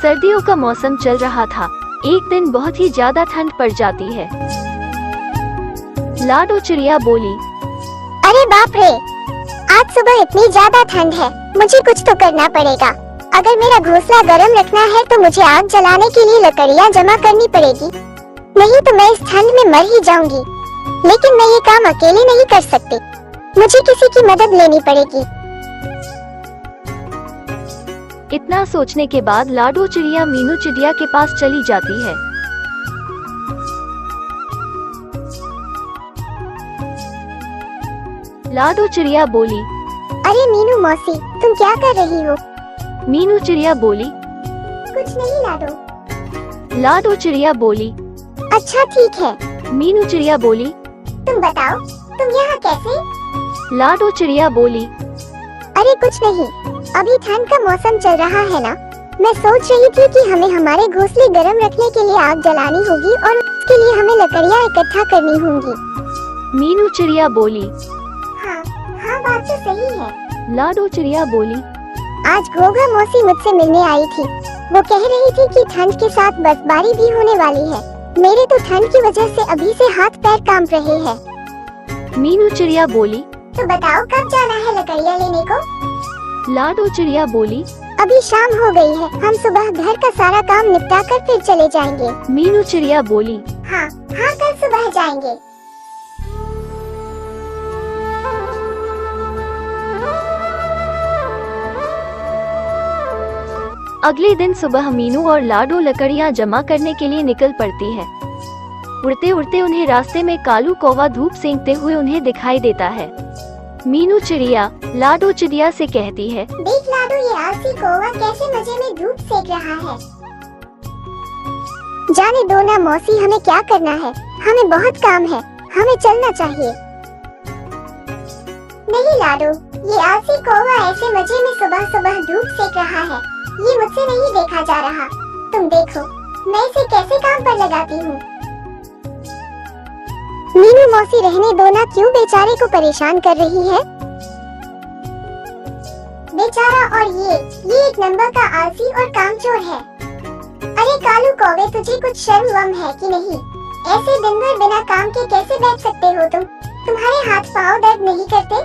सर्दियों का मौसम चल रहा था। एक दिन बहुत ही ज्यादा ठंड पड़ जाती है। लाडो चिड़िया बोली, अरे बाप रे, आज सुबह इतनी ज्यादा ठंड है, मुझे कुछ तो करना पड़ेगा। अगर मेरा घोंसला गर्म रखना है तो मुझे आग जलाने के लिए लकड़ियाँ जमा करनी पड़ेगी, नहीं तो मैं इस ठंड में मर ही जाऊंगी। लेकिन मैं ये काम अकेले नहीं कर सकती, मुझे किसी की मदद लेनी पड़ेगी। इतना सोचने के बाद लाडो चिड़िया मीनू चिड़िया के पास चली जाती है। लाडो चिड़िया बोली, अरे मीनू मौसी, तुम क्या कर रही हो? मीनू चिड़िया बोली, कुछ नहीं लाडो। लाडो चिड़िया बोली, अच्छा ठीक है। मीनू चिड़िया बोली, तुम बताओ, तुम यहाँ कैसे? लाडो चिड़िया बोली, अरे कुछ नहीं, अभी ठंड का मौसम चल रहा है ना, मैं सोच रही थी कि हमें हमारे घोंसले गर्म रखने के लिए आग जलानी होगी और उसके लिए हमें लकड़ियाँ इकट्ठा करनी होंगी। मीनू चिड़िया बोली, हाँ हाँ, बात तो सही है। लाडो चिड़िया बोली, आज घोघा मौसी मुझसे मिलने आई थी। वो कह रही थी कि ठंड के साथ बर्फबारी भी होने वाली है। मेरे तो ठंड की वजह से अभी से हाथ पैर कांप रहे हैं। मीनू चिड़िया बोली, तो बताओ कब जाना है लकड़ियाँ लेने को? लाडो चिड़िया बोली, अभी शाम हो गई है, हम सुबह घर का सारा काम निपटा कर फिर चले जाएंगे। मीनू चिड़िया बोली, हाँ हाँ, कल सुबह जाएंगे। अगले दिन सुबह मीनू और लाडो लकड़ियाँ जमा करने के लिए निकल पड़ती है। उड़ते उड़ते उन्हें रास्ते में कालू कौवा धूप सेंकते हुए उन्हें दिखाई देता है। मीनू चिड़िया लाडो चिड़िया से कहती है, देख लाडो, ये आलसी कौवा कैसे मजे में धूप सेक रहा है। जाने दो ना मौसी, हमें क्या करना है, हमें बहुत काम है, हमें चलना चाहिए। नहीं लाडो, ये आलसी कौवा ऐसे मजे में सुबह सुबह धूप सेक रहा है, ये मुझसे नहीं देखा जा रहा। तुम देखो, मैं इसे कैसे काम पर लगाती हूँ। मीनू मौसी रहने दो ना, क्यों बेचारे को परेशान कर रही है। बेचारा और ये एक नंबर का आलसी और कामचोर है। अरे कालू कौवे, तुझे कुछ शर्म वम है कि नहीं? ऐसे दिन भर बिना काम के कैसे बैठ सकते हो तुम? तुम्हारे हाथ पाँव दर्द नहीं करते?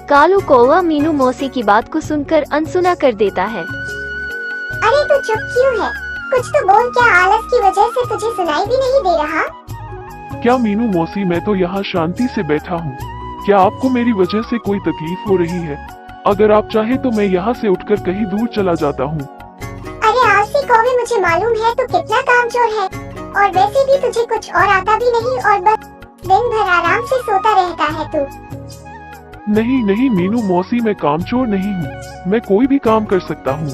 कालू कौवा मीनू मौसी की बात को सुनकर अनसुना कर देता है। अरे तू चुप क्यों है? कुछ तो बोल, क्या आलस की वजह से तुझे सुनाई भी नहीं दे रहा? क्या मीनू मौसी, मैं तो यहाँ शांति से बैठा हूँ। क्या आपको मेरी वजह से कोई तकलीफ हो रही है? अगर आप चाहे तो मैं यहाँ से उठकर कहीं दूर चला जाता हूँ। अरे आलसी कौवे, मुझे मालूम है तू कितना कामचोर है, और वैसे भी तुझे कुछ और आता भी नहीं और बस दिन भर आराम से सोता रहता है तू। नहीं नहीं मीनू मौसी, मैं कामचोर नहीं हूँ, मैं कोई भी काम कर सकता हूँ।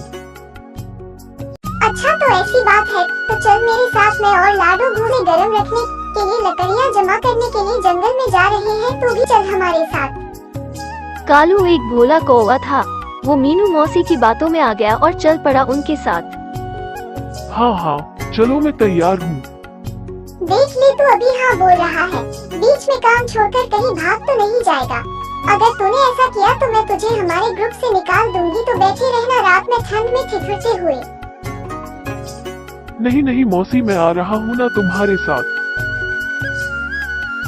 अच्छा तो ऐसी बात है तो चल मेरे साथ, मैं और लाडो घोंसले गर्म रखने के लिए लकड़ियाँ जमा करने के लिए जंगल में जा रहे हैं, तू भी चल हमारे साथ। कालू एक भोला कौवा था। वो मीनू मौसी की बातों में आ गया और चल पड़ा उनके साथ। हाँ हाँ, चलो मैं तैयार हूँ। देख ले, तू अभी हाँ बोल रहा है, बीच में काम छोड़कर कहीं भाग तो नहीं जाएगा। अगर तूने ऐसा किया तो मैं तुझे हमारे ग्रुप से निकाल दूंगी, तो बैठे रहना रात में ठंड में ठिठुरते हुए। नहीं नहीं मौसी, मैं आ रहा हूँ ना तुम्हारे साथ।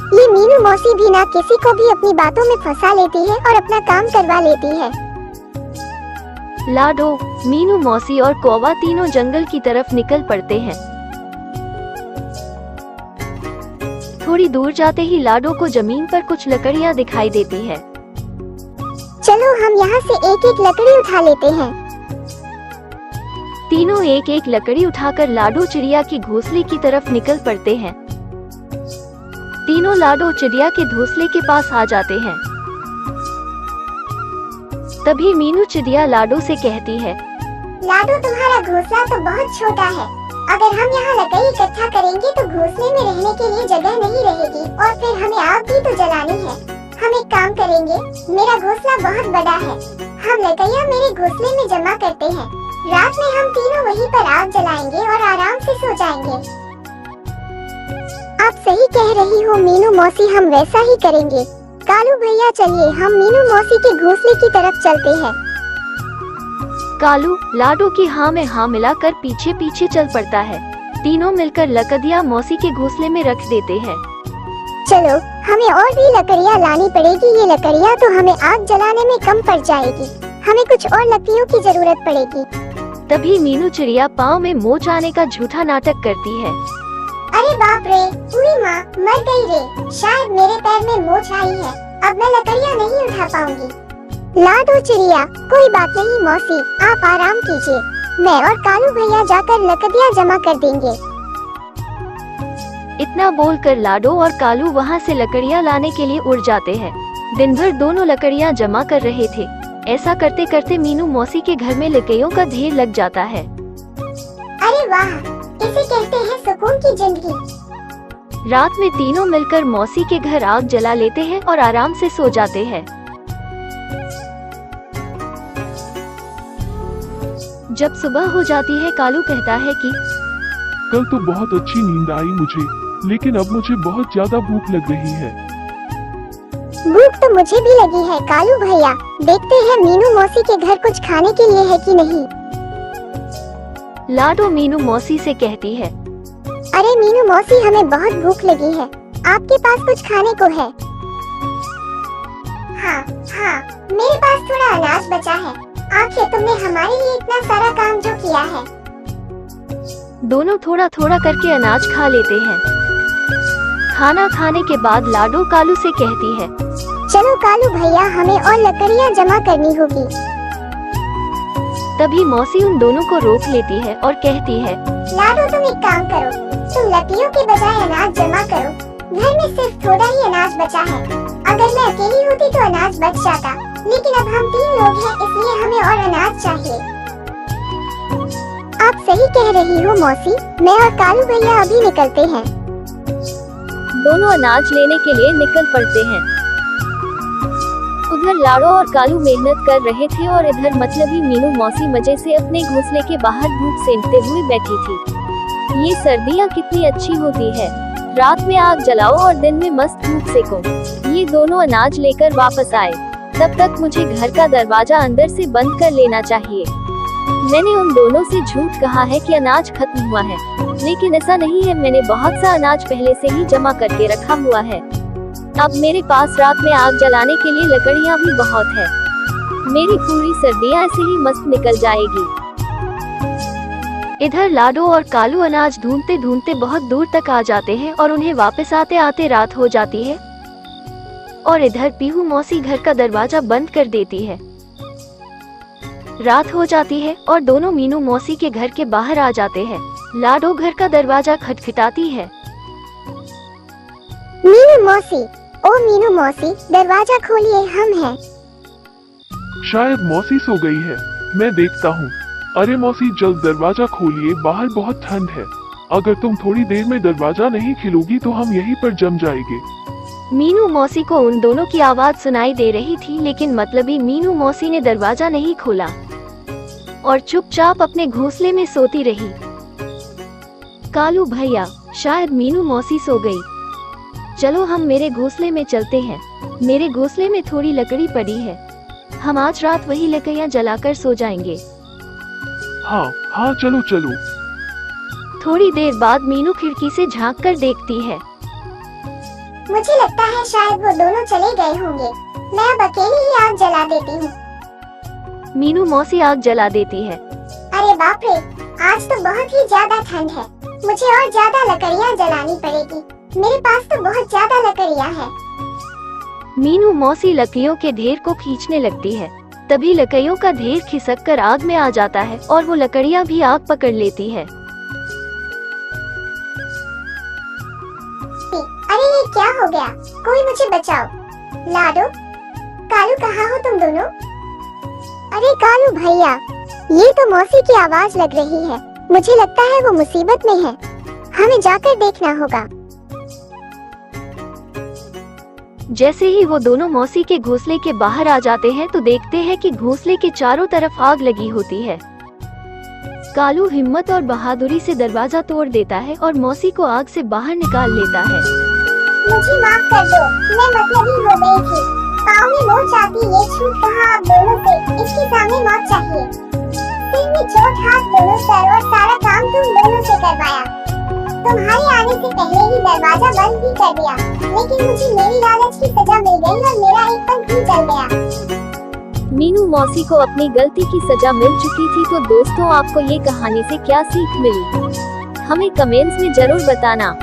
ये मीनू मौसी भी ना किसी को भी अपनी बातों में फंसा लेती है और अपना काम करवा लेती है। लाडो, मीनू मौसी और कौवा तीनों जंगल की तरफ निकल पड़ते हैं। थोड़ी दूर जाते ही लाडो को जमीन पर कुछ लकड़ियाँ दिखाई देती है। चलो हम यहाँ से एक एक लकड़ी उठा लेते हैं। तीनों एक एक लकड़ी उठाकर लाडो चिड़िया की घोंसले की तरफ निकल पड़ते हैं। तीनों लाडो चिड़िया के घोंसले के पास आ जाते हैं। तभी मीनू चिड़िया लाडो से कहती है, लाडो, तुम्हारा घोंसला तो बहुत छोटा है, अगर हम यहाँ लकड़ी इकट्ठा करेंगे तो घोंसले में रहने के लिए जगह नहीं रहेगी और फिर हमें आग भी तो जलानी है। हम एक काम करेंगे, मेरा घोंसला बहुत बड़ा है, हम लकड़ियाँ मेरे घोंसले में जमा करते हैं, रात में हम तीनों वहीं पर आग जलाएंगे और आराम से सो जाएंगे। आप सही कह रही हो मीनू मौसी, हम वैसा ही करेंगे। कालू भैया चलिए हम मीनू मौसी के घोंसले की तरफ चलते हैं। कालू लाडो की हाँ में हाँ मिलाकर पीछे पीछे चल पड़ता है। तीनों मिलकर लकड़ियाँ मौसी के घोंसले में रख देते हैं। चलो हमें और भी लकड़ियाँ लानी पड़ेगी, ये लकड़ियाँ तो हमें आग जलाने में कम पड़ जाएगी, हमें कुछ और लकड़ियों की जरूरत पड़ेगी। तभी मीनू चिड़िया पाँव में मोच आने का झूठा नाटक करती है। अरे बाप रे, पूरी माँ मर गई रे, शायद मेरे पैर में मोच आई है, अब मैं लकड़ियाँ नहीं उठा पाऊंगी। लाडो चिड़िया कोई बात नहीं मौसी, आप आराम कीजिए, मैं और कालू भैया जाकर लकड़ियाँ जमा कर देंगे। इतना बोलकर लाडो और कालू वहाँ से लकड़ियाँ लाने के लिए उड़ जाते हैं। दिन भर दोनों लकड़ियाँ जमा कर रहे थे। ऐसा करते करते मीनू मौसी के घर में लकड़ियों का ढेर लग जाता है। अरे वाह, इसे कहते हैं सुकून की जिंदगी। रात में तीनों मिलकर मौसी के घर आग जला लेते हैं और आराम से सो जाते हैं। जब सुबह हो जाती है कालू कहता है कि कल तो बहुत अच्छी नींद आई मुझे, लेकिन अब मुझे बहुत ज्यादा भूख लग रही है। भूख तो मुझे भी लगी है कालू भैया, देखते हैं मीनू मौसी के घर कुछ खाने के लिए है कि नहीं। लाडो मीनू मौसी से कहती है, अरे मीनू मौसी हमें बहुत भूख लगी है, आपके पास कुछ खाने को है? हाँ हाँ, मेरे पास थोड़ा अनाज बचा है, आखिर तुमने हमारे लिए इतना सारा काम जो किया है। दोनों थोड़ा थोड़ा करके अनाज खा लेते हैं। खाना खाने के बाद लाडो कालू से कहती है, चलो कालू भैया हमें और लकड़ियाँ जमा करनी होगी। तभी मौसी उन दोनों को रोक लेती है और कहती है, लाडो तुम एक काम करो, तुम लकड़ियों के बजाय अनाज जमा करो, घर में सिर्फ थोड़ा ही अनाज बचा है, अगर मैं अकेली होती तो अनाज बच जाता, लेकिन अब हम 3 लोग हैं इसलिए हमें और अनाज चाहिए। आप सही कह रही हो मौसी, मैं और कालू भैया अभी निकलते हैं। दोनों अनाज लेने के लिए निकल पड़ते हैं। उधर लाडो और कालू मेहनत कर रहे थे और इधर मतलबी मीनू मौसी मजे से अपने घोंसले के बाहर धूप सेंकते हुए बैठी थी। ये सर्दियाँ कितनी अच्छी होती है, रात में आग जलाओ और दिन में मस्त धूप सेको। ये दोनों अनाज लेकर वापस आए, तब तक मुझे घर का दरवाजा अंदर से बंद कर लेना चाहिए। मैंने उन दोनों से झूठ कहा है कि अनाज खत्म हुआ है, लेकिन ऐसा नहीं है, मैंने बहुत सा अनाज पहले से ही जमा करके रखा हुआ है। अब मेरे पास रात में आग जलाने के लिए लकड़ियाँ भी बहुत है। मेरी पूरी सर्दियाँ ऐसे ही मस्त निकल जाएगी। इधर लाडो और कालू अनाज ढूंढते ढूंढते बहुत दूर तक आ जाते हैं और उन्हें वापस आते आते रात हो जाती है। और इधर पीहू मौसी घर का दरवाजा बंद कर देती है। रात हो जाती है और दोनों मीनू मौसी के घर के बाहर आ जाते हैं। लाडो घर का दरवाजा खटखटाती है। मीनू मौसी, ओ मीनू मौसी, दरवाजा खोलिए, हम हैं। शायद मौसी सो गई है, मैं देखता हूँ। अरे मौसी जल्द दरवाजा खोलिए, बाहर बहुत ठंड है। अगर तुम थोड़ी देर में दरवाजा नहीं खोलोगी तो हम यहीं पर जम जाएंगे। मीनू मौसी को उन दोनों की आवाज सुनाई दे रही थी, लेकिन मतलबी मीनू मौसी ने दरवाजा नहीं खोला और चुपचाप अपने घोंसले में सोती रही। कालू भैया, शायद मीनू मौसी सो गई, चलो हम मेरे घोंसले में चलते हैं। मेरे घोंसले में थोड़ी लकड़ी पड़ी है, हम आज रात वही लकड़ियाँ जलाकर सो जाएंगे। हाँ हाँ, चलो चलो। थोड़ी देर बाद मीनू खिड़की से झांक कर देखती है। मुझे लगता है शायद वो दोनों चले गए होंगे, मैं अब अकेली ही आग जला देती हूँ। मीनू मौसी आग जला देती है। अरे बाप रे, आज तो बहुत ही ज्यादा ठंड है, मुझे और ज्यादा लकड़ियाँ जलानी पड़ेगी, मेरे पास तो बहुत ज्यादा लकड़ियाँ हैं। मीनू मौसी लकड़ियों के ढेर को खींचने लगती है। तभी लकड़ियों का ढेर खिसक कर आग में आ जाता है और वो लकड़ियाँ भी आग पकड़ लेती है। अरे ये क्या हो गया, कोई मुझे बचाओ। लाडो, कालू कहाँ हो तुम दोनों? अरे कालू भैया, ये तो मौसी की आवाज लग रही है, मुझे लगता है वो मुसीबत में है, हमें जाकर देखना होगा। जैसे ही वो दोनों मौसी के घोंसले के बाहर आ जाते हैं तो देखते हैं कि घोंसले के चारों तरफ आग लगी होती है। कालू हिम्मत और बहादुरी से दरवाजा तोड़ देता है और मौसी को आग से बाहर निकाल लेता है। मुझे माफ कर दो, मैं मतलबी हो गई थी, पाँव में मोच आती, ये छूट कहाँ आप दोनों से, इसके सामने मौत चाहिए। चोट, हाथ दोनों, सर और सारा काम तुम दोनों से करवाया। तुम्हारे आने से पहले ही दरवाजा बंद भी कर दिया, लेकिन मुझे मेरी लालच की सजा मिल गई और मेरा एक पंख भी जल गया। मीनू मौसी को अपनी गलती की सजा मिल चुकी थी। तो दोस्तों, आपको ये कहानी से क्या सीख मिली, हमें कमेंट्स में जरूर बताना।